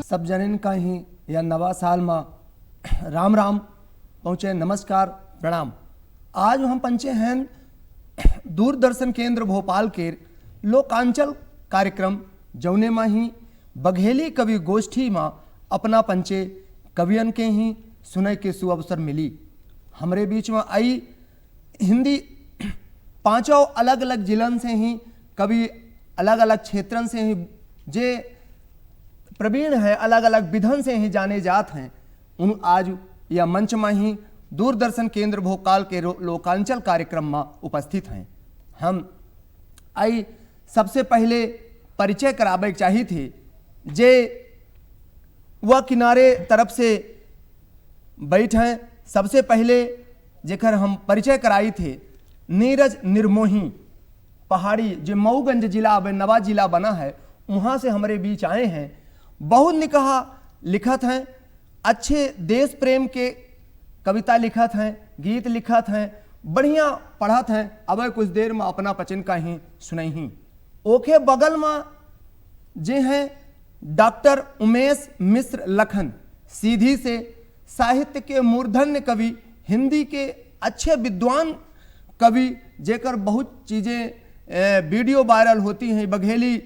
सब जनन का ही या नवा साल में राम राम पहुँचे, नमस्कार प्रणाम। आज हम पंचे हैं दूरदर्शन केंद्र भोपाल के लोकांचल कार्यक्रम जौने में ही बघेली कवि गोष्ठी में अपना पंचे कवियन के ही सुनय के सुअवसर मिली। हमरे बीच में आई हिंदी पांचों अलग अलग जिलन से ही कवि, अलग अलग क्षेत्रन से ही जे प्रवीण है, अलग अलग विधन से ही जाने जात हैं, उन आज यह मंच में ही दूरदर्शन केंद्र भोपाल के लोकांचल कार्यक्रम में उपस्थित हैं। हम आई सबसे पहले परिचय करावे चाहिए थे जे वह किनारे तरफ से बैठ हैं। सबसे पहले जेकर हम परिचय कराई थे नीरज निर्मोही, पहाड़ी जो मऊगंज जिला अब नवा जिला बना है, वहाँ से हमारे बीच आए हैं। बहुत निकहा लिखत हैं, अच्छे देश प्रेम के कविता लिखत हैं, गीत लिखत हैं, बढ़िया पढ़त हैं। अब कुछ देर में अपना पचन का ही सुनई ही। ओखे बगल में जे हैं डॉक्टर उमेश मिश्र लखन, सीधी से साहित्य के मूर्धन्य कवि, हिंदी के अच्छे विद्वान कवि, जेकर बहुत चीज़ें वीडियो वायरल होती हैं, बघेली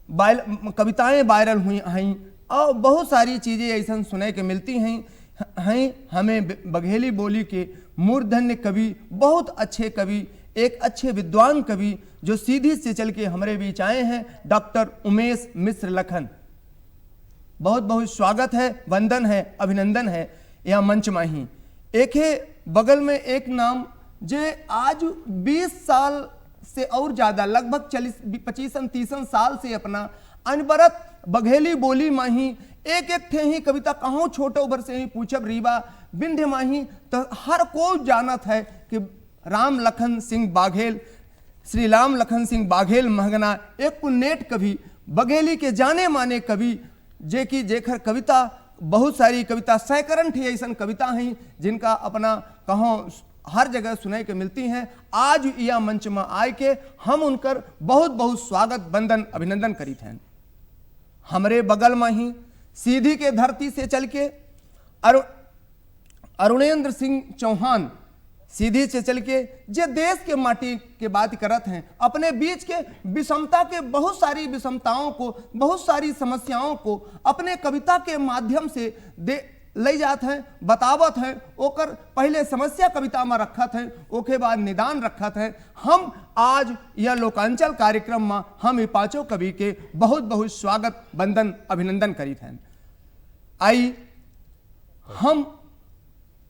कविताएं वायरल हुई हैं और बहुत सारी चीज़ें ऐसा सुनने के मिलती हैं। हमें बघेली बोली के मूर्धन्य कवि, बहुत अच्छे कवि, एक अच्छे विद्वान कवि जो सीधी से चल के हमारे बीच आए हैं, डॉक्टर उमेश मिश्र लखन। बहुत बहुत स्वागत है, वंदन है, अभिनंदन है। यह मंच में ही एक है बगल में एक नाम जे आज 20 साल से और ज़्यादा, लगभग 40-25-30 साल से अपना अनवरत बघेली बोली में ही एक थे ही कविता कहूँ छोटे उबर से ही पूछब रीवा बिंध्य माही, तो हर को जानत है कि राम लखन सिंह बाघेल, श्री राम लखन सिंह बाघेल महगना एक पुण्यट कवि, बघेली के जाने माने कवि, जे की जेखर कविता बहुत सारी कविता सैकड़न थी ऐसा कविता हैं जिनका अपना कहों हर जगह सुनाई के मिलती हैं। आज यह मंच में आए के हम उनकर बहुत बहुत स्वागत, वंदन, अभिनंदन करीत हैं। हमरे बगल में ही सीधी के धरती से चल के अरुणेंद्र सिंह चौहान, सीधी से चल के जे देश के माटी के बात करत हैं, अपने बीच के विषमता के बहुत सारी विषमताओं को, बहुत सारी समस्याओं को अपने कविता के माध्यम से ले जाते हैं, बतावत हैं, ओकर पहले समस्या कविता में रखत हैं, ओके बाद निदान रखत हैं। हम आज यह लोकांचल कार्यक्रम में हम ये पांचों कवि के बहुत बहुत स्वागत, वंदन, अभिनंदन करीत हैं। आई हम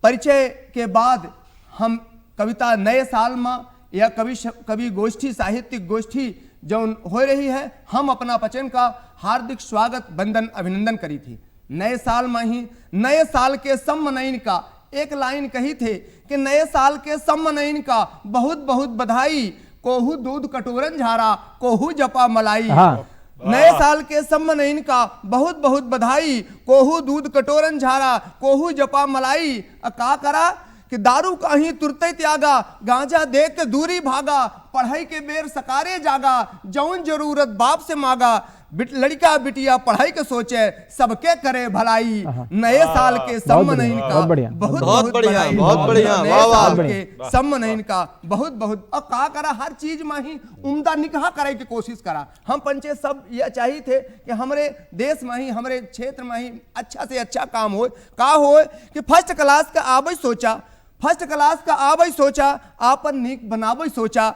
परिचय के बाद हम कविता नए साल में या कवि गोष्ठी, साहित्यिक गोष्ठी जो हो रही है, हम अपना पचन का हार्दिक स्वागत, वंदन, अभिनंदन करी थी। नए साल में ही नए साल के सम्मनयन का एक लाइन कही थे कि नए साल के सम्मनयन का बहुत बहुत बधाई, कोहू दूध कटोरन झारा, कोहू जपा मलाई। नए साल के सम्मनयन का बहुत बहुत बधाई, कोहू दूध कटोरन झारा, कोहू जपा मलाई। का करा कि दारू का ही तुरते त्यागा, गांजा देख के दूरी भागा, पढ़ाई के बेर सकारे जागा, जौन जरूरत बाप से मांगा, लड़का बिटिया पढ़ाई के सोचे, सबके करे भलाई। नए साल के सम्मनयन का बहुत बहुत बढ़िया, बहुत बढ़िया, नए साल के सम्मनयन का बहुत बहुत। और का करा हर चीज में ही उम्दा निकाह करे की कोशिश करा। हम पंचे सब ये चाहिए थे कि हमारे देश में ही, हमारे क्षेत्र में ही अच्छा से अच्छा काम हो। का हो कि फर्स्ट क्लास का आवे सोचा, फर्स्ट क्लास का आवे सोचा, आपन नीक बनावे सोचा,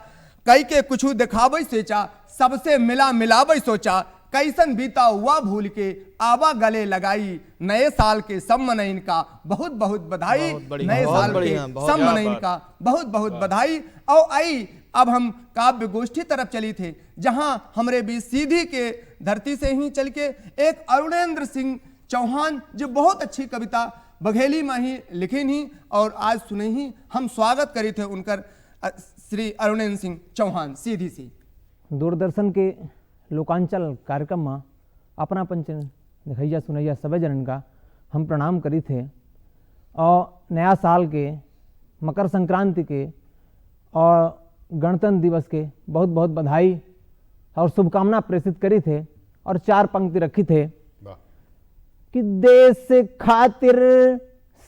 कई के कुछ दिखावे सोचा, सबसे मिला मिलावे सोचा, कैसन बीता हुआ भूल के आवा गले लगाई। नए साल के सम्मनयन का बहुत बहुत बधाई, नए साल के सम्मनयन का बहुत बहुत बधाई। और आई अब हम काव्य गोष्ठी तरफ चली थे, जहां हमरे भी सीधी के धरती से ही चल के एक अरुणेंद्र सिंह चौहान जो बहुत अच्छी कविता बघेली में ही लिखी ही और आज सुने ही, हम स्वागत करी थे उनकर, श्री अरुणेंद्र सिंह चौहान सीधी से। दूरदर्शन के लोकांचल कार्यक्रम में अपना पंचन दिखैया सुनैया सभी जनन का हम प्रणाम करी थे और नया साल के, मकर संक्रांति के और गणतंत्र दिवस के बहुत बहुत बधाई और शुभकामना प्रेषित करी थे और 4 पंक्ति रखी थे कि देश खातिर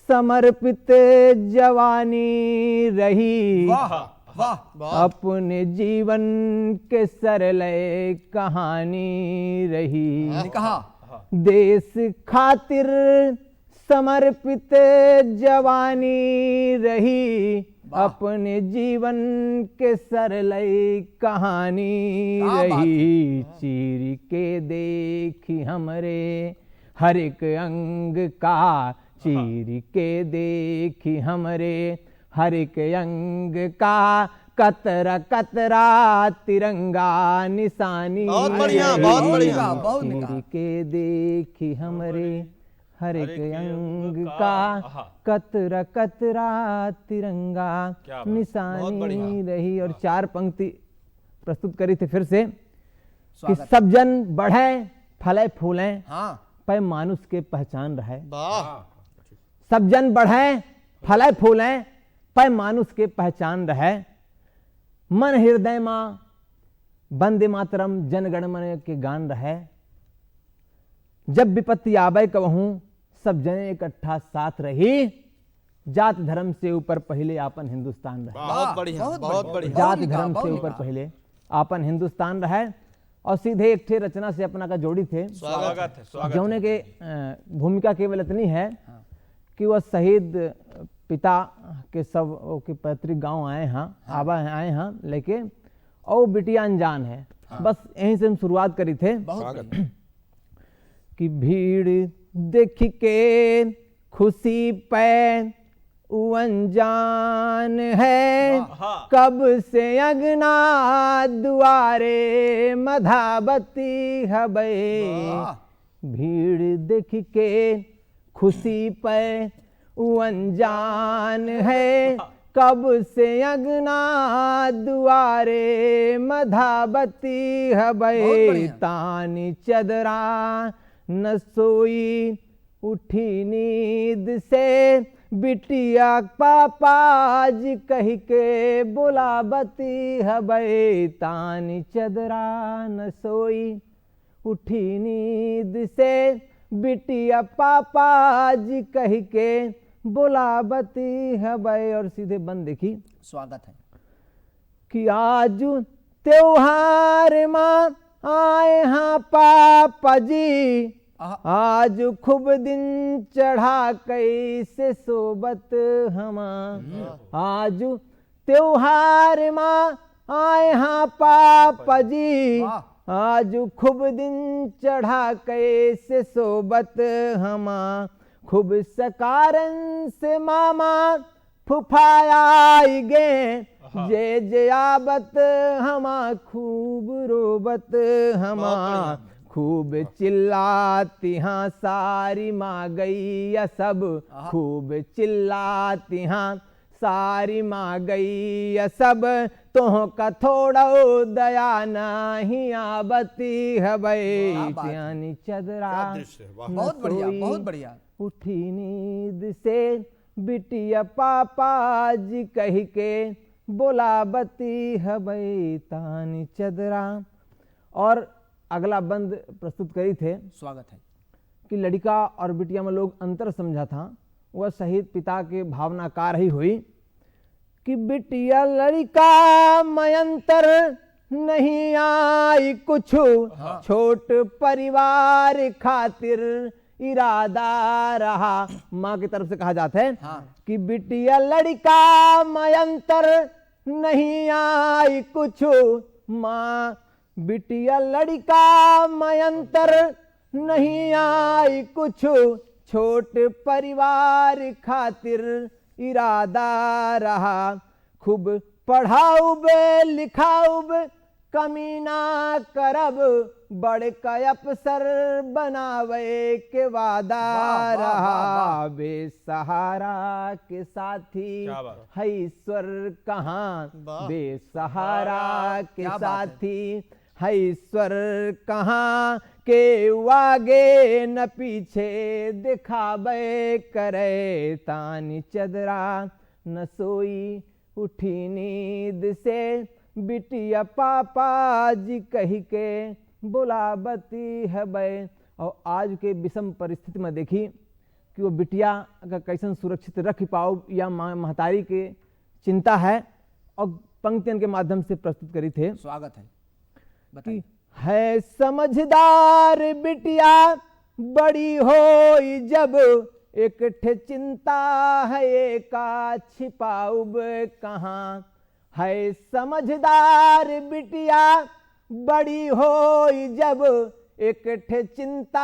समर्पित जवानी रही, वाह वाह अपने जीवन के सरल कहानी रही। ने कहा देश खातिर समर्पित जवानी रही, अपने जीवन के सरल कहानी क्या बात रही। चीर के देखी हमरे हर एक अंग का, चीर के देखी हमरे हर एक अंग का, कतरा कतरा तिरंगा निशानी बहुत बढ़िया, रही। बहुत बढ़िया। बहुत चीर निकाल। के देखी हमरे हर एक अंग का, कतरा कतरा तिरंगा क्या बात, बहुत निशानी बढ़िया। रही। और 4 पंक्ति प्रस्तुत करी थी फिर से कि स्वागत। सब जन बढ़े फले फूले, हाँ पै मानुष के पहचान रहे। वाह, सब जन बढ़े फले फूले, पै मानुष के पहचान रहे। मन हृदय मां वंदे मातरम जनगण मन के गान रहे। जब विपत्ति आवे कबहूं सब जने इकट्ठा साथ रही, जात धर्म से ऊपर पहले आपन हिंदुस्तान रहे। बहुत बढ़िया, बहुत बहुत बढ़िया। बढ़िया। जात निकाह, धर्म से बहुत ऊपर निकाह। पहले आपन हिंदुस्तान रहे। और सीधे एक ठे रचना से अपना का जोड़ी थे, स्वागत है, स्वागत है। जौने के भूमिका केवल इतनी है कि वह शहीद पिता के सब के पैतृक गांव आए हैं, आए हैं लेके, और बिटिया अनजान है। बस यहीं से हम शुरुआत करी थे बहुत स्वागत। बढ़िया। कि भीड़ देख के खुशी पे उ अनजान है, हाँ। कब से अगना दुआरे मधाबती हबे। वाह। भीड़ देख के खुशी पे उ अनजान है, कब से अगना दुआरे मधाबती बहुत हबे। बढ़िया। तानी चदरा न सोई उठी नींद से, बिटिया पापा जी कह के बुलावती हबे। तानी चदरा न सोई उठी नींद से, बिटिया पापा जी कह के बुलावती हबे। और सीधे बंद देखी स्वागत है। कि आज त्योहार मां आए हाँ पापा जी, आहा। आज खूब दिन चढ़ा कैसे सोबत हमा। आज त्योहार मां आए हाँ पापा जी, वाह। आज खूब दिन चढ़ा कैसे सोबत हमा। खूब सकारन से मामा फुफाई गे, जे जे आबत हमा खूब रोबत हमा। खूब चिल्लाती हाँ सारी माँ गई सब, खूब चिल्लाती हाँ सारी माँ गई सब। तोह का थोड़ा दया नहीं आबती हबे। क्या बात है। यानी चदरा क्या दृश्य है, वाह। बहुत बढ़िया, सोई बहुत बढ़िया। उठी नींद से, बिटिया पापा जी कह के बुलावती हबे। तानी चदरा। और अगला बंद प्रस्तुत करी थे स्वागत है। कि लड़का और बिटिया में लोग अंतर समझा था, वह शहीद पिता के भावनाकार ही हुई कि बिटिया लड़का में अंतर नहीं आई कुछ, छोट परिवार खातिर इरादा रहा। माँ की तरफ से कहा जाता है कि बिटिया लड़का में अंतर नहीं आई कुछ, माँ बिटिया लड़का में अंतर नहीं आई कुछ, छोट परिवार खातिर इरादा रहा। खूब पढ़ाऊब लिखाऊब कमी ना करब, बड़ का अफसर बनावे के वादा वाह, वाह, रहा। वाह। बेसहारा के साथी क्या बात। है ईश्वर कहाँ, वाह। बेसहारा के क्या बात है। साथी है ईश्वर कहाँ। के आगे न पीछे दिखावे करे। तानी चदरा न सोई उठी नींद से, बिटिया पापा जी कह के बुलावती हबे। और आज के विषम परिस्थिति में देखी कि वो बिटिया का कैसन सुरक्षित रख पाओ या महतारी के चिंता है, और पंक्तियों के माध्यम से प्रस्तुत करी थे। स्वागत है, कि बताइए। है समझदार बिटिया बड़ी होई जब, एक ठे चिंता है एका छिपाऊब कहाँ। है समझदार बिटिया बड़ी होई जब, एक ठे चिंता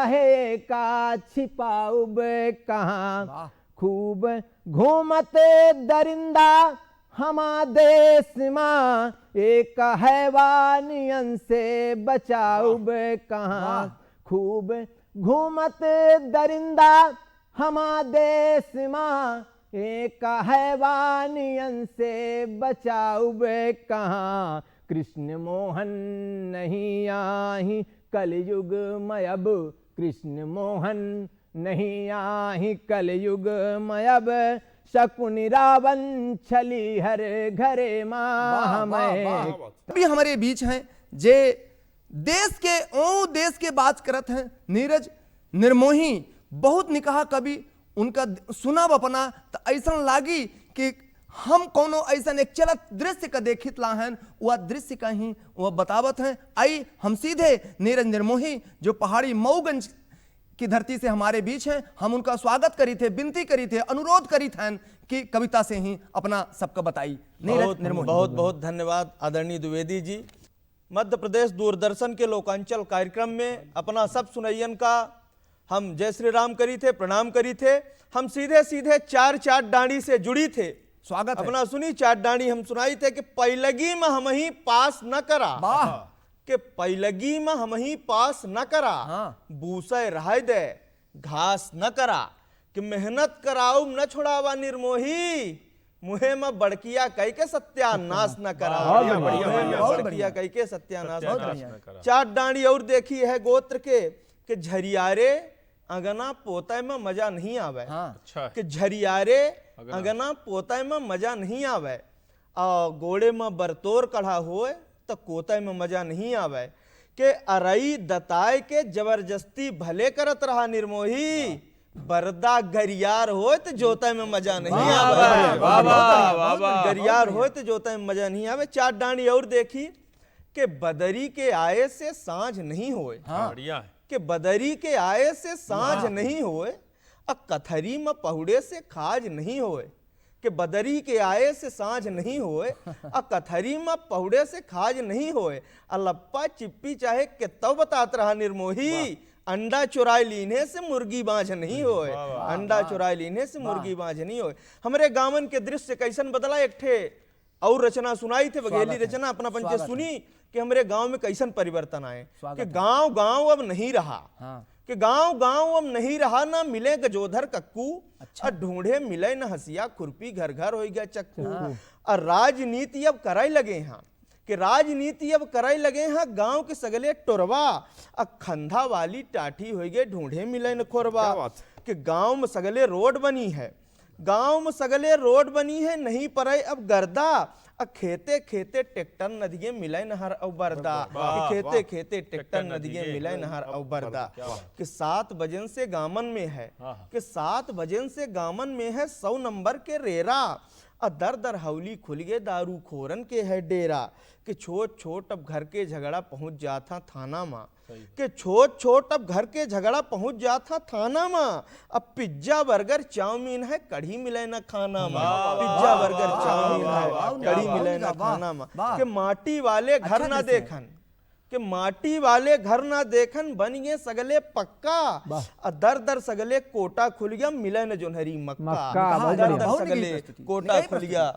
है एका छिपाऊब कहाँ। वाह। खूब घूमते दरिंदा हमा देश माँ, एक हैवानियन से बचाऊब कहाँ। खूब घूमते दरिंदा हमा देश माँ, एक हैवानियन से बचाऊब कहाँ। कृष्ण मोहन नहीं आही कलयुग में अब, कृष्ण मोहन नहीं आही कलयुग में अब। शकुनि रावण छली हर घरे माँ में। अभी हमारे बीच हैं जे देश के बात करत हैं नीरज निर्मोही, बहुत निकाह कवि उनका सुना अपना तो ऐसा लागी कि हम कोनो ऐसा एक चलत दृश्य का देखित लाहन, वह दृश्य का ही वह बतावत हैं। आई हम सीधे नीरज निर्मोही जो पहाड़ी मऊगंज की धरती से हमारे बीच हैं, हम उनका स्वागत करी थे, विनती करी थे, अनुरोध करी थे कि कविता से ही अपना सबका बताई। नीरज निर्मोही, बहुत बहुत धन्यवाद आदरणीय द्विवेदी जी। मध्य प्रदेश दूरदर्शन के लोकांचल कार्यक्रम में अपना सब सुनैयन का हम जय श्री राम करी थे, प्रणाम करी थे। हम सीधे सीधे चार डांडी से जुड़ी थे। स्वागत है। अपना सुनी चार डांडी हम सुनाई थे कि पैलगी में हम ही पास न करा, वाह। कि पैलगी में हम ही पास न करा, हाँ। बूसे रह दे घास न करा, कि मेहनत कराऊ न छोड़ावा निर्मोही, मुहे में बड़किया कह के सत्यानाश न करा। बहुत मुहे बढ़िया, में बहुत बड़किया बढ़िया। कह के सत्यानाश न बहुत करा। बढ़िया। चार डांडी और देखी है गोत्र के कि झरियारे अंगना पोते में मजा नहीं आवे। हाँ। अच्छा, कि झरियारे अंगना पोते में मजा नहीं आवे, और गोड़े में बरतोर कढ़ा होए तो कोते में मजा नहीं आवे, के अरई दताए के जबरदस्ती भले करत रहा निर्मोही, बरदा गरियार होए तो जोते में मजा नहीं आवे। गरियार होए तो जोते में मजा नहीं आवे। चार डांडी और देखी कि बदरी के आए से सांझ नहीं होए। बढ़िया है। कि बदरी के आए से सांझ नहीं होए, और कथरी में पहुड़े से खाज नहीं होए। कि बदरी के आए से सांझ नहीं होए, और कथरी में पहुड़े से खाज नहीं होए। अलप्पा चिप्पी चाहे कितो बतात रहा निर्मोही, अंडा चुराई लीने से मुर्गी बांझ नहीं होए। अंडा चुराई लीने से मुर्गी बांझ नहीं होए। हमारे गांवन के दृश्य कैसन बदला। एक ठे और रचना सुनाई थे, बघेली रचना अपना पंचे सुनी कि हमारे गांव में कैसन परिवर्तन आए, कि गांव गांव अब नहीं रहा। हाँ। कि गांव गांव अब नहीं रहा, ना मिले गजोधर कक्कू, और ढूंढे मिले न हसिया खुरपी, घर घर हो गया चक्कू। और राजनीति अब कराई लगे हैं, कि राजनीति अब कराई लगे हैं गांव के सगले टोरवा, और खंधा वाली टाठी हो गए ढूंढे मिले न खोरवा। कि गांव में सगले रोड बनी है, गांव में सगले रोड बनी है, नहीं पड़े अब गर्दा, अब खेते खेते ट्रैक्टर नदिये मिले नहर और बरदा। कि खेते खेते ट्रैक्टर नदिये मिले नहर और बरदा। कि 7 बजन से गामन में है, कि 7 बजन से गामन में है 100 नंबर के रेरा, और दर दर हौली खुल गए दारू खोरन के है डेरा। कि छोट छोट अब घर के झगड़ा पहुंच जाता थाना में, कि छोट छोट अब घर के झगड़ा पहुंच जाता थाना में। अब पिज्जा बर्गर चाउमीन है कढ़ी मिले न खाना में, पिज्जा बर्गर चाउमीन है कढ़ी मिले न खाना में। कि माटी वाले घर ना देखन, कि माटी वाले घर ना देखन, बन गए सगले पक्का, और दर दर सगले कोटा खुल गया मिले न जोनहरी मक्का। दर दर सगले कोटा खुल गया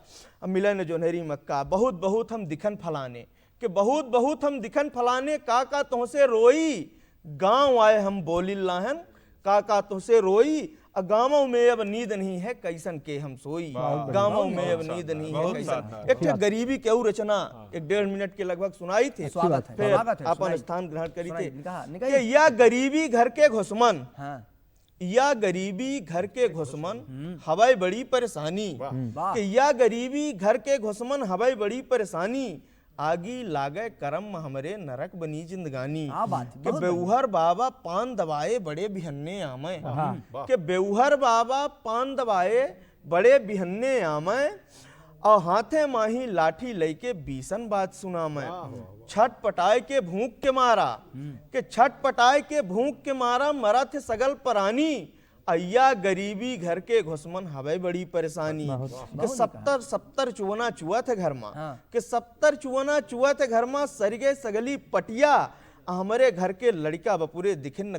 मिले न जोनहरी मक्का। बहुत बहुत हम दिखन फलाने, कि बहुत बहुत हम दिखन फलाने, काका तुमसे रोई गांव आए हम बोली लाहन, काका तुमसे रोई गांवों में अब नींद नहीं है कैसन के हम सोई। गांवों में अब नींद नहीं है कैसन। एक गरीबी के रचना 1.5 मिनट के लगभग सुनाई थी, फिर अपन स्थान ग्रहण करी थे। या गरीबी घर के घुसमन, या गरीबी घर के घुसमन हवाई बड़ी परेशानी, कि या गरीबी घर के घुसमन हवाई बड़ी परेशानी, आगी लागे कर्म हमरे नरक बनी जिंदगानी। हाँ, बात है, कि बहुत बेउहर बाबा पान दबाए बड़े बिहन्ने आमे। कि बेउहर बाबा पान दबाए बड़े बिहन्ने आमे और हाथे माही लाठी लेके बीसन बात सुना मैं। छठ पटाए के भूख के मारा कि छठ पटाए के भूख के मारा मरा थे सगल प्राणी। अय्या गरीबी घर के घुसमन हवे बड़ी परेशानी। कि 70 चुवना चुआ थे घर में। कि 70 चुवना चुआ थे घर में सरगे सगली पटिया। हमारे घर के लड़का बपुरे दिखिन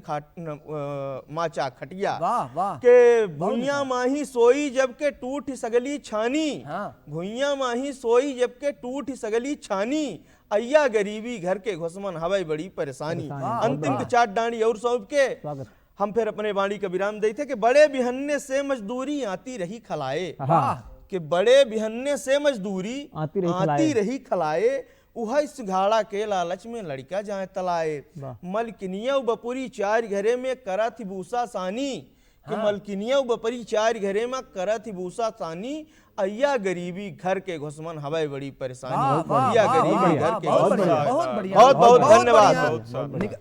माचा खटिया। वाह वाह। के भुइया माही सोई जबके टूट सगली छानी। भुइया माही सोई जबके टूट सगली छानी। अय्या गरीबी घर के घुसमन हवाई बड़ी परेशानी। अंतिम के 4 डांडी और सौंप के हम फिर अपने वाणी का विराम देते कि बड़े बिहन्ने से मजदूरी आती रही खलाए। कि बड़े बिहन्ने से मजदूरी आती रही खलाए। उहा सिंघाड़ा के लालच में लड़का जाए तलाए। मलकिनिया बपुरी 4 घरे में करा थी भूसा सानी। कि मलकिनिया बपुरी 4 घरे में करा थी भूसा सानी। अय्या गरीबी घर के घुसमन हवाई बड़ी परेशानी। अय्या गरीबी घर के बहुत बहुत धन्यवाद।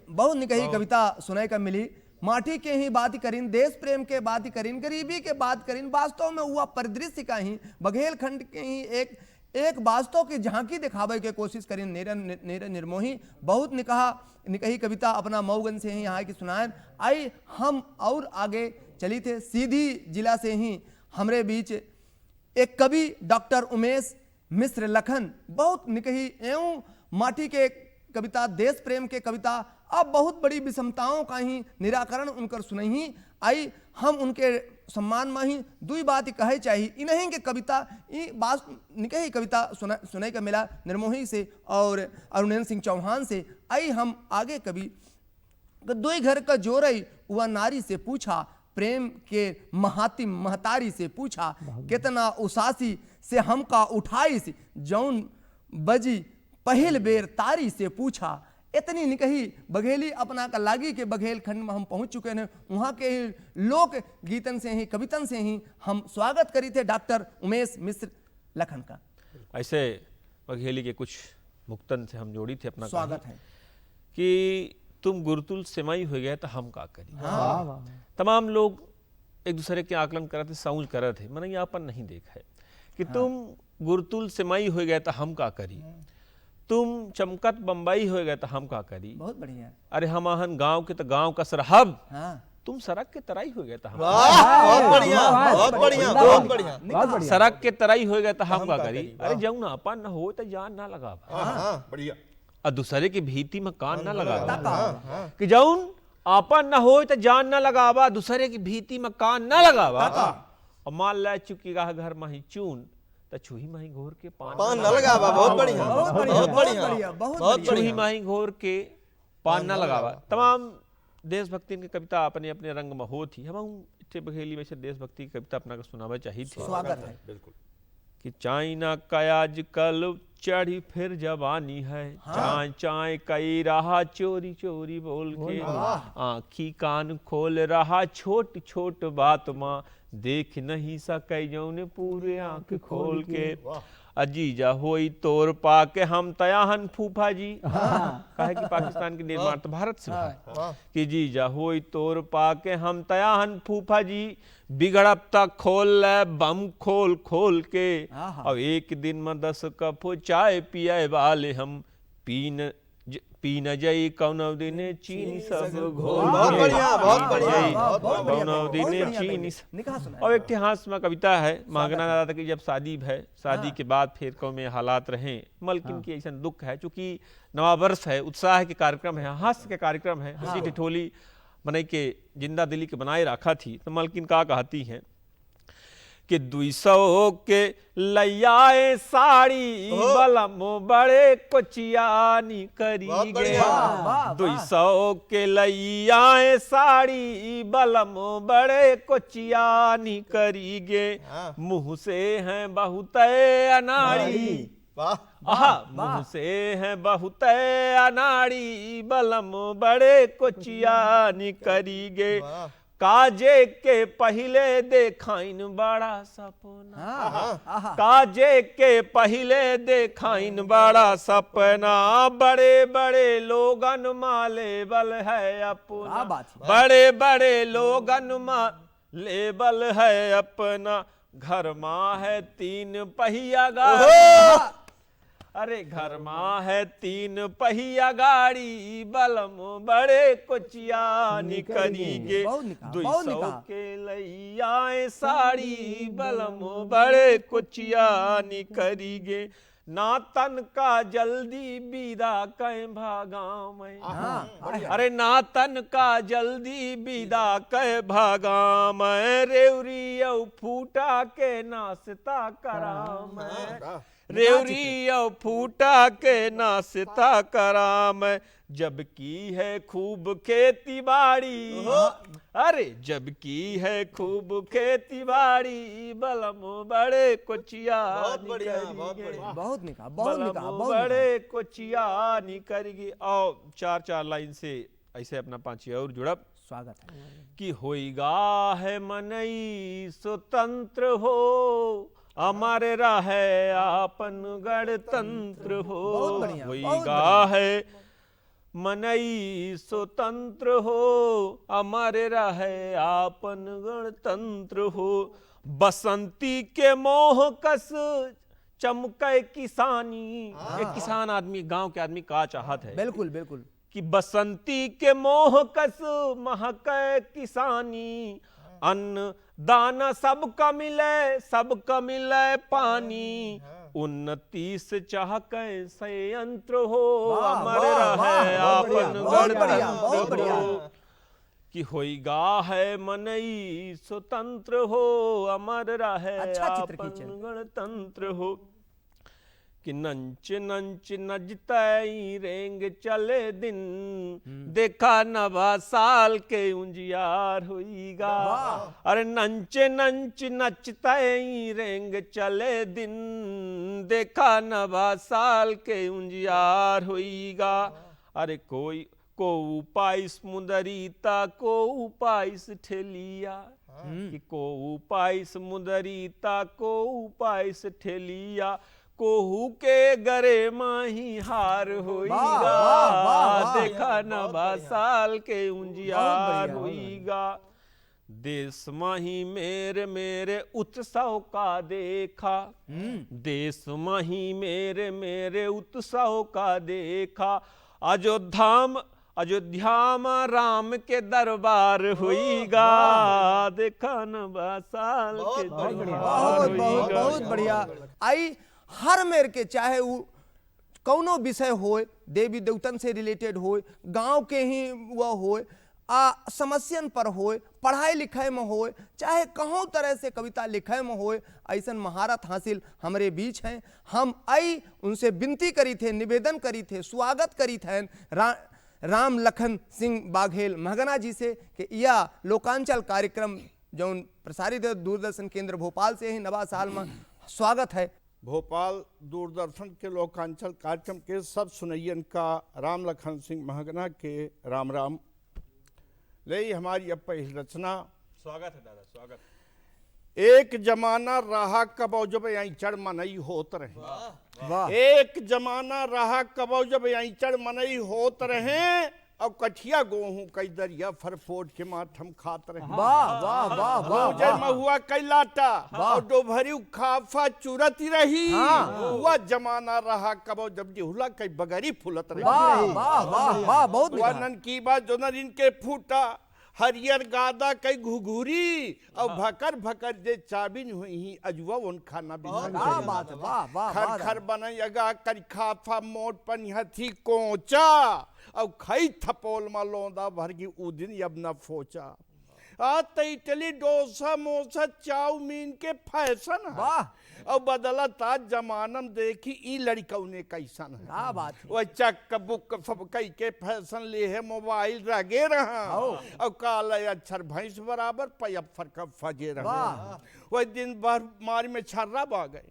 बहुत निकही कविता सुनाई का मिली। माटी के ही बात करीन, देश प्रेम के बात करीन, गरीबी के बात करीन। वास्तव में हुआ परिदृश्य का ही बघेलखंड के ही एक वास्तव की झांकी दिखावे के कोशिश करें। नेर निर्मोही बहुत निकही कविता अपना मऊगंज से ही यहाँ की सुनाए। आई हम और आगे चली थे सीधी जिला से ही हमरे बीच एक कवि डॉक्टर उमेश मिश्र लखन बहुत निकही एवं माटी के कविता, देश प्रेम के कविता, अब बहुत बड़ी विषमताओं का ही निराकरण उनकर सुनही। आई हम उनके सम्मान में ही दुई बात कहे चाहिए। इन्हीं के कविता बात निकही कविता सुनाई का मिला निर्मोही से और अरुणेन्द्र सिंह चौहान से। आई हम आगे कवि दुई घर का जोरई वह नारी से पूछा, प्रेम के महातिम महतारी से पूछा। कितना उसासी से हमका उठाई से जौन बजी पहल बेर तारी से पूछा। इतनी निकही बघेली अपना का लागी के बघेल खंड में हम पहुंच चुके हैं। वहाँ के लोक गीतन से ही कवितन से ही हम स्वागत करी थे डॉक्टर उमेश मिश्र लखन का। ऐसे बघेली के कुछ मुक्तन से हम जोड़ी थे अपना स्वागत है कि तुम गुरुतुल सेमाई हो गए तो हम का करी। तमाम लोग एक दूसरे के आकलन करते साउज करते थे, मैंने यहाँ पर नहीं देखा है कि तुम गुरुतुल सेमाई हो गए तो हम का करी। तुम चमकत बम्बई हो गए तो हम का करी। बहुत बढ़िया। अरे हम आहन गांव के तो गांव का सरहब। तुम सड़क के तराई हो गए तो हम बहुत बढ़िया बहुत बढ़िया बहुत बढ़िया। सड़क के तराई हो गए तो हम का करी। अरे जब ना अपन न हो तो जान ना लगा बढ़िया। और दूसरे की भीति में कान ना लगा कि जौन आपन न हो तो जान ना लगावा, दूसरे की भीति में कान ना लगावा। और मान ले चुकी घर मही चून तो छुही माही घोर के पान न लगावा। बहुत बढ़िया बहुत बढ़िया बहुत छुही माही घोर के पान न लगावा। तमाम देशभक्ति की कविता अपने अपने रंग में हो थी। हम इतने बघेली में से देशभक्ति की कविता अपना सुनावा चाहिए थी। स्वागत है बिल्कुल। कि चाइना का आजकल चढ़ी फिर जवानी है। चाय चाय कई रहा चोरी चोरी बोल के। आँखी कान खोल रहा छोट छोट बात माँ देख नहीं सके जौने पूरे आंख खोल के। अजीजा होई तोर पाके हम तयाहन फूफा जी। कहे कि पाकिस्तान के निर्माण तो भारत से कि जीजा होई तोर पाके हम तयाहन फूफा जी। बिगड़ब तक खोल ले बम खोल खोल के। अब एक दिन में 10 कप चाय पिए वाले हम पी न जाई कौनो दिने चीनी सब घोल। बहुत बढ़िया बहुत बढ़िया कौनो दिने चीनी। और एक हास्य में कविता है मांगना दादा की जब शादी है, शादी के बाद फिर कौ में हालात रहे मलकिन की ऐसा दुख है। चूंकि नवा वर्ष है, उत्साह के कार्यक्रम है, हास्य के कार्यक्रम है, हंसी ठिठोली बनाई के जिंदा दिली के बनाए रखा थी। तो मलकिन का कहती है कि 200 के लैयाए साड़ी बलम बड़े कोचियानी करी गे। 200 के लैयाए साड़ी बलम बड़े कोचियानी करी गे। मुँह से हैं बहुत अनाड़ी। मुँह से हैं बहुत अनाड़ी बलम बड़े कोचियानी करी गे। काजे के पहले देखाइन बड़ा सपना, काजे के पहले देखाइन बड़ा सपना, बड़े बड़े लोगन माले बल है अपना, बड़े बड़े लोगन माले बल है अपना, घर माँ है 3 पहिया गाड़ी, अरे घर माँ है 3 पहिया गाड़ी, बलम बड़े कोचिया निकरीगे, 200 के लैया साड़ी, बलम बड़े कोचिया निकरीगे, ना तन का जल्दी बीदा कह भागा मैं, अरे ना तन का जल्दी बीदा कह भागा मैं, रेवरी फूटा के नाश्ता करा मैं, रेवरी फूटा के नाश्ता करा मैं, जब की है खूब खेती बाड़ी, अरे जब की है खूब खेती बाड़ी, बलम बड़े कोचिया बहुत निका, बहुत निका, बहुत बड़े कोचिया निकरेगी। और 4 लाइन से ऐसे अपना 5 और जुड़ब। स्वागत है कि होइगा है मनई स्वतंत्र हो, अमर रहे आपन गणतंत्र हो, होइगा है मनई स्वतंत्र हो, अमर रहे आपन गणतंत्र हो, बसंती के मोह कस चमके किसानी, एक किसान आदमी, गांव के आदमी का चाहत है, बिल्कुल बिल्कुल, कि बसंती के मोह कस महके किसानी, अन्न दाना सबका मिले पानी, 29 चाह के संयंत्र हो, अमर रहे आपन गणतंत्र हो, कि होइगा है मनई स्वतंत्र हो, अमर रहे आपन गणतंत्र हो, कि नंच नंच नचतई रेंग चले दिन, देखा नवा साल के उंजियार होइगा, अरे नंच नंच नचतई रेंग चले दिन, देखा नवा साल के उंजियार होइगा, अरे कोई को पाइस मुदरीता को पाइस ठेलिया, कि को पाइस मुदरीता को पाइस ठेलिया, कोहू के गरे माही हार होइगा, देखा नवा साल के उंजियार होइगा, देश माही मेरे मेरे उत्सव का देखा, देश माही मेरे मेरे उत्सव का देखा, अयोध्या में राम के दरबार होइगा, देखा नवा साल के दरबार होइगा। बहुत बढ़िया। आई हर मेर के, चाहे वो कौनो विषय हो, देवी देवतन से रिलेटेड हो, गांव के ही वह हो, समस्यन पर हो, पढ़ाई लिखाई में हो, चाहे कहूँ तरह से कविता लिखाई में हो, ऐसा महारत हासिल हमारे बीच हैं। हम आई उनसे विनती करी थे, निवेदन करी थे, स्वागत करी थे राम लखन सिंह बाघेल महगना जी से, कि यह लोकांचल कार्यक्रम जो प्रसारित है दूरदर्शन केंद्र भोपाल से ही नवा साल में स्वागत है। भोपाल दूरदर्शन के लोकांचल कार्यक्रम के सब सुनैयन का राम लखन सिंह महगना के राम राम। ले हमारी अब पहली रचना। स्वागत है दादा, स्वागत। एक जमाना रहा कबो जब चढ़ मनई होत रहे, एक जमाना रहा कबो जब चढ़ मनई होत रहे, अब कठिया गेहूं कई दरिया फरफोट के माथम खात रहे, वाह वाह वाह वाह, जय महुआ कई लाटा और डोभरी खाफा चुरती रही, वह जमाना रहा कबो जब जिहुला कई बगरी फुलत रही, वाह वाह वाह वाह, बहुत नन की बात जो नरिन के फूटा, हरियर गादा कई घुघुरी और भकर भकर जे चाबिन हुई अजुआ उन खाना भी खर खर बनैगा कर खाफा मोट पनिहथी कोचा और खई थपोल मा लोंदा भरगी उदिन अब न फोचा, इटली डोसा मोसा चाउमीन के फैशन है, और बदलता जमानम देखी ई लड़कौने कैसन है, वह चक बुक सब कई के फैशन ले है, मोबाइल रगे रहा और काला अक्षर भैंस बराबर पयब फरक फजे रहा, वही दिन भर मार में छर्रा बा गए,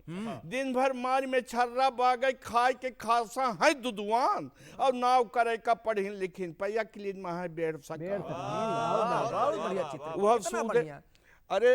दिन भर मार में छर्रा बा गए, खाए के खासा है दुदुआन और नाव करे का पढ़िन लिखिन पैया क्लीन में है बेड़ सका। बहुत बढ़िया चित्र, वह कितना सूदे बढ़िया। अरे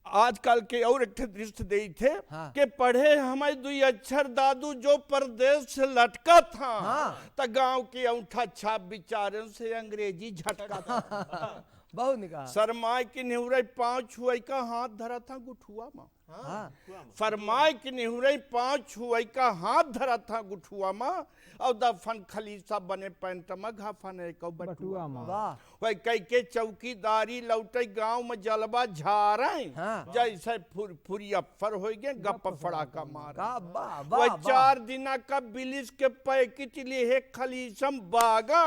आजकल के और एक दृष्टि दे थे हाँ। कि पढ़े हमारे दुई अक्षर दादू जो परदेश से लटका था, हाँ। तो गांव के औंठा छाप बिचारे से अंग्रेजी झटका था। बहुत निकाह। शरमाए की निहुरे पांव छुआई का हाथ धरा था गुठुआ माँ, हाँ। फरमाए की निहुरे पांव छुआई का हाथ धरा था गुठुआ माँ, और दफन खलीसा बने पैंट में घाफन एक बटुआ बटुआ माँ। वाह। वही कई के चौकीदारी लौटे गांव में जलवा झारे, हाँ। जैसे फुरी अफर हो गए गप फड़ाका मार। वाह, वाह, वही वाह, 4 दिना का बिलिस के पैकेट लिए खलीसम बागा,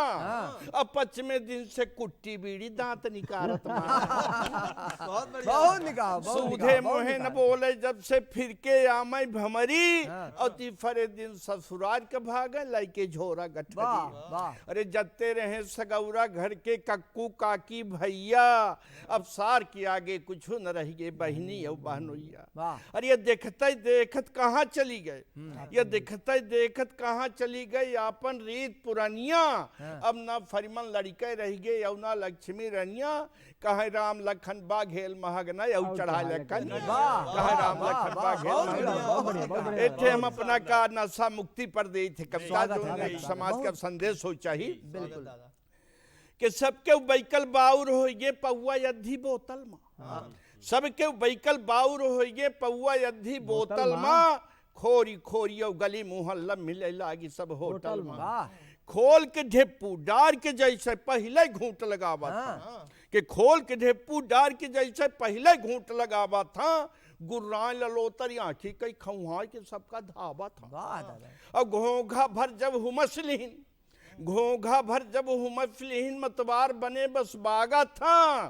अब 5वें दिन से कुट्टी बीड़ी दांत निकारत बहुत निकाह, बहुत सूधे निकाह, बहुत मोहे न निकाह। बोले जब से फिर के आमई भमरी, हाँ। और तीसरे दिन ससुराल के भागे लाइके झोरा वाह, गठरी। वाह। अरे जत्ते रहे सगौरा घर के कक्कू काकी भैया, अब सार के आगे कुछ न रह गए बहनी और बहनोइया। वाह। अरे ये देखते देखत कहाँ चली गए, ये देखते देखत कहाँ चली गई अपन रीत पुरानिया। अब ना फरीमन लड़के रह गए और ना लक्ष्मी रनिया, कहे राम लखन बाघेल महगना और चढ़ा लखन, वाह, कहे राम वाह, लखन वाह, बाघेल बहुत महगना। बढ़िया, बहुत बढ़िया, बहुत बढ़िया। एठे हम अपना का नशा मुक्ति पर दे थे कविता, स्वागत जो है, एक स्वागत। समाज का बहुत- संदेश हो चाहिए बिल्कुल। कि सबके बैकल बाउर हो ये पौआ यद्धि बोतल में, सबके बैकल बाउर हो ये पौआ यद्धि बोतल में, खोरी खोरी और गली मुहल्ला मिले लागी सब होटल में। वाह। खोल के ढेपू डार के जैसे पहले घूंट लगावा था, कि खोल के ढेपू डार के जैसे पहले घूंट लगावा था, गुर्रान ललोतर आंखी कई खौहा के सबका धावा था। वाह दादा। और घोंघा भर जब हुमसलीन, घोंघा भर जब हुमसलीन मतवार बने बस बागा था,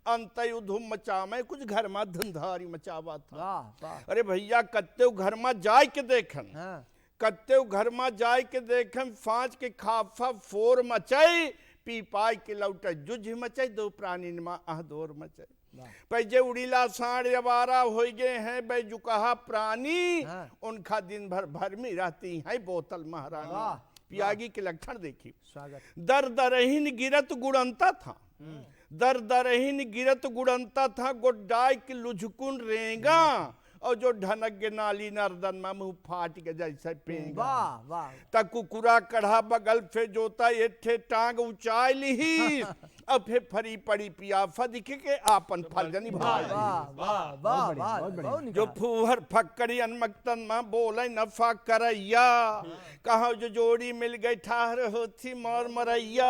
अंतय धूम मचा में कुछ घर में धुंधारी मचावा था। वाह, वाह। अरे भैया कत्ते घर में जाय के देखन, हाँ। कत्ते घर में जाय के देखन, फांच के खाफा फोर मचाई, पी पाई के लौटे जुझ मचाई, दो प्राणी में अहदोर मचाई। पैजे उड़ीला साढ़ अबारा हो गए हैं बेजुकहा प्राणी, हाँ। उनका दिन भर भरमी रहती है बोतल महारानी। वाह। पियागी के लक्षण देखी, स्वागत। दर दरहीन गिरत गुड़ंता था, दर दरहीन गिरत गुड़ंता था, गोड्डाई की लुझकुन रेंगा, और जो ढनक के नाली नर्दन में मुंह फाट के जैसे पेंगा। वाह, वाह। ता कुकुरा कढ़ा बगल फे जोता ये ठे टांग ऊंचाई ली, अब फे फरी पड़ी पियाफा दिखे के आपन फर्जनी भाई। वाह, वाह, वाह, वाह, बहुत जो निकाह। फूहर फक्कड़ी अनमक्तन में बोले नफा करैया, कहा जो जोड़ी मिल गई ठाहर होती मोर मरैया,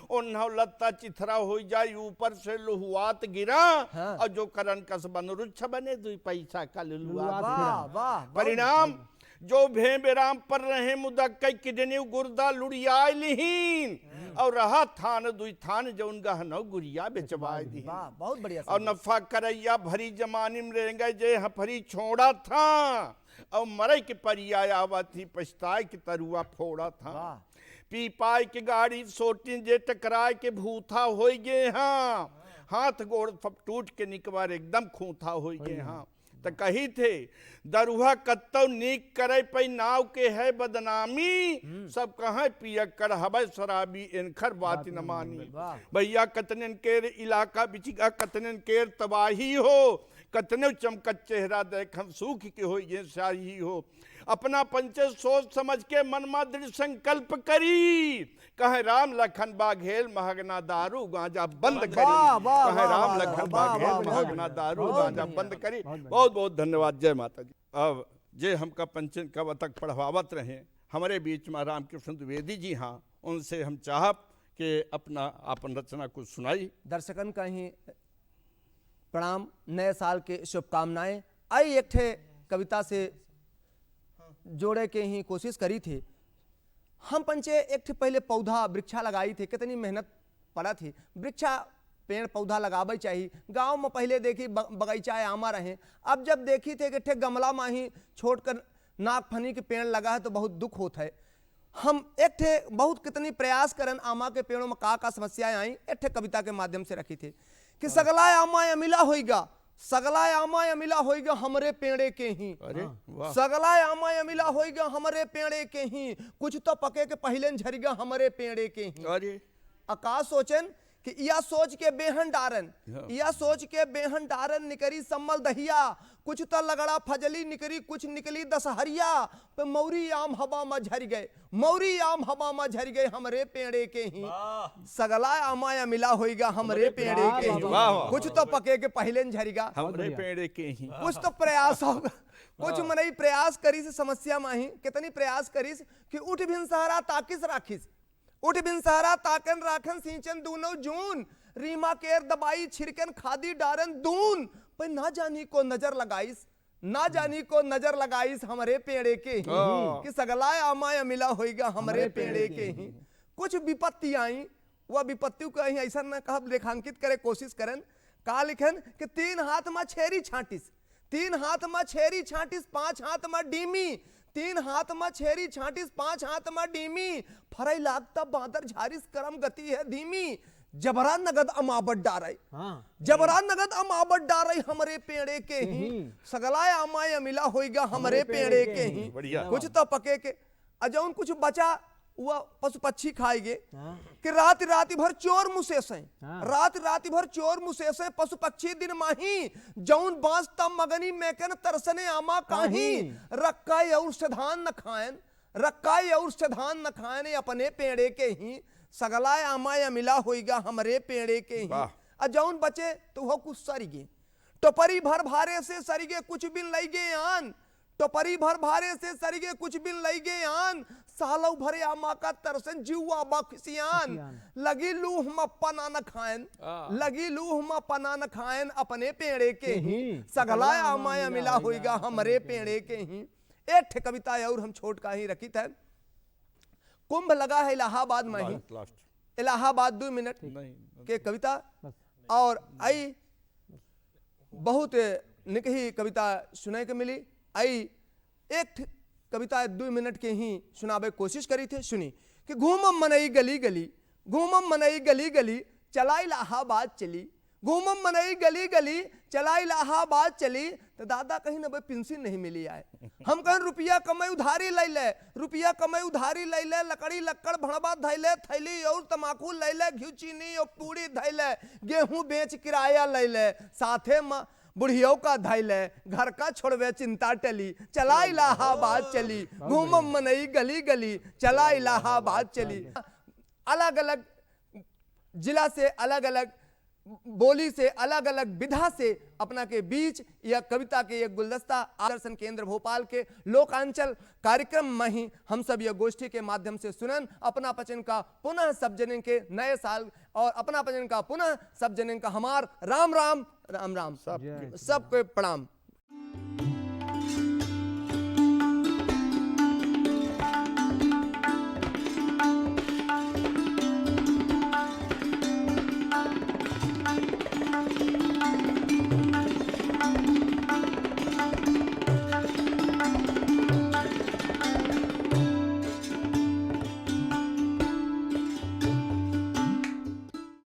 उन्हों लत्ता चिथरा हो जाए ऊपर से लुहुआत गिरा, हाँ। और जो करन कस बन रुच्छ बने दुई पैसा का लुहुआत वाह, गिरा। वाह। परिणाम जो भे बेराम पर रहे मुदक्कई किडनी गुर्दा लुड़ियाई लिहीन, और रहा थान दुई थान जो उनका हनो गुरिया बेचवाई दी। वाह, बहुत बढ़िया। और नफा करैया भरी जमानी में रहेंगे जे हफरी छोड़ा था, और मरे के परिया आवत थी पछताए के तरुआ फोड़ा था। वाह। पी पाई के गाड़ी सोटी जे टकराए के भूथा हो गए, हाँ हाथ गोड़ सब टूट के निकबार एकदम खूंथा हो गए। हाँ तो कही थे दरुहा कत्तो नीक करे पई नाव के है बदनामी, सब कहे पिया कर हबै शराबी इनखर बात न मानी। वाह। भैया कतनन केर इलाका बिचिका कतनन केर तबाही हो, कतने चमकत चेहरा देखन सूख के हो ये शाही हो, अपना पंचे सोच समझ के मन में दृढ़ संकल्प करी, कहे राम लखन बाघेल महगना दारू गांजा बंद करी। वाह, वाह, कहे वाह, राम वाह, लखन वाह, बाघेल वाह, महगना दारू बहुत गांजा बढ़िया, बंद करी। बहुत बहुत धन्यवाद। जय माता जी। अब जे हमका पंचन कब तक पढ़वावत रहे हमारे बीच में रामकृष्ण द्विवेदी जी, हाँ उनसे हम चाहब कि अपना अपन रचना कुछ सुनाई। दर्शकन का ही प्रणाम, नए साल के शुभकामनाएं। आई एक ठे कविता से जोड़े के ही कोशिश करी थी हम पंचे। एक ठे पहले पौधा वृक्षा लगाई थे, कितनी मेहनत पड़ा थी। वृक्षा पेड़ पौधा लगावे चाहिए। गांव में पहले देखी बगीचा आमा रहे, अब जब देखी थे कि ठे गमला में ही छोड़कर नागफनी के पेड़ लगा है तो बहुत दुख होता है। हम एक ठे बहुत कितनी प्रयास करन आमा के पेड़ों में का समस्याएं आई, एक ठे कविता के माध्यम से रखी थी कि सगला आमा अमिला होइगा सगला आमा अमिला होइगा हमरे पेड़े के ही। अरे वाह सगला आमा अमिला होइगा हमरे पेड़े के ही, कुछ तो पके के पहले झरिगा हमरे पेड़े के ही। अरे आकाश सोचन कि या सोच के बेहन डारन, या सोच के बेहन डारन निकरी सम्मल दहिया, कुछ तो लगड़ा फजली निकरी, कुछ निकली दशहरिया, पे मौरी आम हवा में झर गए, मौरी आम हवा में झर गए हमरे पेड़े के ही। सगला आमाया मिला होइगा हमरे पेड़े के ही, कुछ तो पके के पहले झरिगा हमरे पेड़े के ही। कुछ तो प्रयास होगा, कुछ मनई प्रयास करी से समस्या माही, कितनी प्रयास करीस कि उठ भिन सहारा ताकिस राखिस, उठ बिन सहारा ताकन राखन सिंचन दूनो जून, रीमा केर दबाई छिड़कन खादी डारन दून, पर ना जानी को नजर लगाइस, ना जानी को नजर लगाइस हमरे पेड़े के ही, कि सगलाय आमाय मिला होइगा हमरे पेड़े के ही। कुछ विपत्ति आई, वह विपत्ति को ही ऐसा न कहा रेखांकित करे कोशिश करन, का लिखन कि 3 हाथ में छेरी छाटिस, 3 हाथ में छेरी छाटिस, 5 हाथ में डीमी, 3 हाथ में छेरी छाटिस, 5 हाथ में डीमी, फरई लागता बादर झारिस करम गति है धीमी, जबरा नगद अमाबट डारे, जबरा नगद अमाबट डारे हमरे पेड़े के ही, सगलाय आमाय मिला होइगा हमरे पेड़े के ही। कुछ तो पके के अजौन कुछ बचा वह पशु पक्षी खाएंगे, कि रात रात भर चोर मुसे से, रात रात भर चोर मुसे से पशु पक्षी दिन माही, जौन बांस तम मगनी मेकन तरसने आमा काही, रक्का और सधान न खाएन, रक्का और सधान न खाएन अपने पेड़े के ही, सगलाय आमाया मिला होइगा हमरे पेड़े के ही। अजौन बचे तो वो कुछ सरिगे, टोपरी भर भारे से सरिगे कुछ बिन लइगे आन, टोपरी भर भारे से सरिगे कुछ बिन लइगे आन, सालौ भरे आमा का तरसन जीवा बखसियान, लगी लूह में पना न खाएन, लगी लूह में पना न खाएन अपने पेड़े के ही, सगलाय आमाया मिला होइगा हमरे पेड़े के ही। एक ठे कविता और हम छोट का ही रखित है, कुंभ लगा है इलाहाबाद में ही, इलाहाबाद 2 मिनट के कविता, और आई बहुत निकही कविता सुने के मिली, आई एक कविता 2 मिनट के ही सुनावे कोशिश करी थे। सुनी कि घूमम मनई गली गली, घूमम मनई गली गली, चला इलाहाबाद चली, घूमम मनई गली गली, चला इलाहाबाद चली, तो दादा कहीं ना भाई पेंशन नहीं मिली आए, हम कहीं रुपया कमाई उधारी ले ले, रुपया कमाई उधारी ले ले, लकड़ी लक्कड़ भड़वा धैले, थैली और तमाकू ले ले, घी चीनी और पूड़ी धैले, गेहूं बेच किराया ले ले, साथे में बुढ़ियों का धैले, घर का छोड़वे चिंता टली, चला इलाहाबाद चली, घूमम मनई गली गली, चला इलाहाबाद चली। अलग अलग जिला से, अलग अलग बोली से, अलग अलग विधा से अपना के बीच यह कविता के एक गुलदस्ता आदर्शन केंद्र भोपाल के लोकांचल कार्यक्रम में ही हम सब यह गोष्ठी के माध्यम से सुनन, अपना पचन का पुनः सब जन के नए साल और अपना पचन का पुनः सब जन का हमार राम राम राम राम सबके प्रणाम।